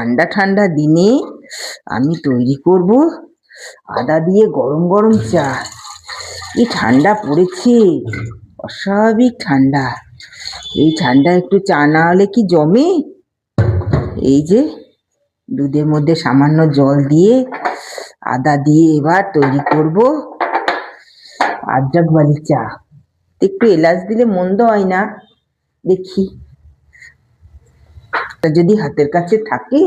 ঠান্ডা ঠান্ডা দিনে আমি তৈরি করব আদা দিয়ে গরম গরম চা। কি ঠান্ডা পড়েছে, অস্বাভাবিক ঠান্ডা। এই ঠান্ডা একটু চা না হলে কি জমে? এই যে দুধের মধ্যে সামান্য জল দিয়ে আদা দিয়ে এবার তৈরি করব আদ্রকবালি চা। একটু এলাচ দিলে মন্দ হয় না, দেখি যদি হাতের কাছে থাকে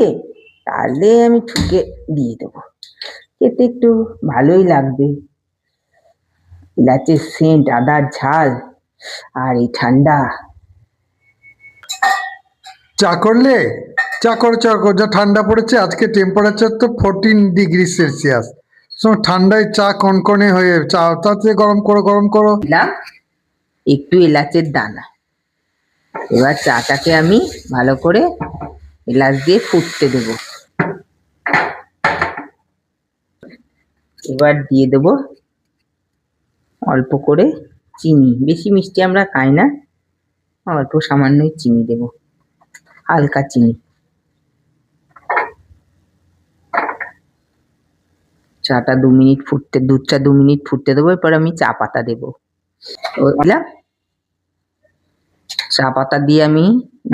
তাহলে আমি ঠুকে দিয়ে দেবো, খেতে একটু ভালোই লাগবে। এলাচের সেন্ট, আদার ঝাল, আর এই ঠান্ডা। চা করলে? চা করো, যা ঠান্ডা পড়েছে। আজকে টেম্পারেচার তো 14 ডিগ্রি সেলসিয়াস। ঠান্ডায় চা কনকনে হয়ে, চা তাতে গরম করো। দিলাম একটু এলাচের দানা। এবার চাটাকে আমি ভালো করে এলাচ দিয়ে ফুটতে দেবো। এবার দিয়ে দেবো অল্প করে চিনি। বেশি মিষ্টি আমরা খাই না, অল্প সামান্যই চিনি দেব, হালকা চিনি। চাটা 2 মিনিট ফুটতে, দুধটা 2 মিনিট ফুটতে দেবো। এরপর আমি চা পাতা দেবো। চা পাতা দিয়ে আমি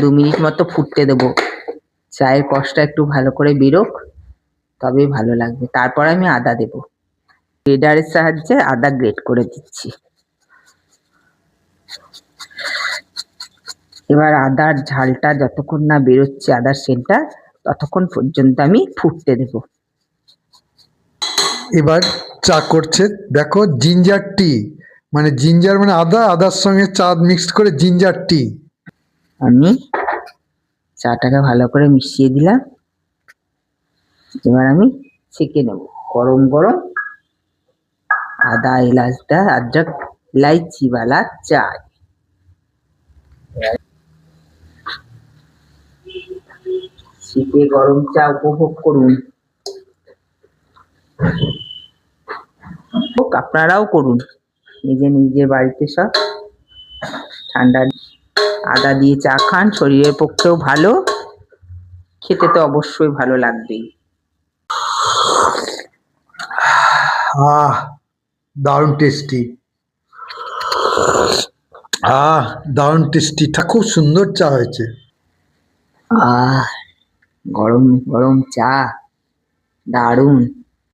2 মিনিট মতো ফুটতে দেবো। চায়ের কষটা একটু ভালো করে বেরোক, তবে ভালো লাগবে। তারপর আমি আদা দেবো। গ্রেডারের সাহায্যে আদা গ্রেট করে দিচ্ছি। এবার আদার ঝালটা যতক্ষণ না বেরোচ্ছে, আদার সেন্টটা, ততক্ষণ পর্যন্ত আমি ফুটতে দেবো। এবার চা করছে, দেখো, জিঞ্জার টি। মানে জিঞ্জার মানে আদা, আদার সঙ্গে চা মিক্সড করে জিঞ্জার টি। আমি চাটাকে ভালো করে মিশিয়ে দিলাম। এবার আমি ছেঁকে নেব গরম গরম আদা এলাচটা, আদ্রক ইলাইচি वाला চায়। শীতে গরম চা উপভোগ করুন, আপনারাও করুন নিজের বাড়িতে। সব ঠান্ডা আদা দিয়ে চা খান, শরীরের পক্ষেও ভালো, খেতে তো অবশ্যই ভালো লাগবেই। দারুণ টেস্টি। দারুণ টেস্টি, খুব সুন্দর চা হয়েছে। গরম গরম চা দারুণ।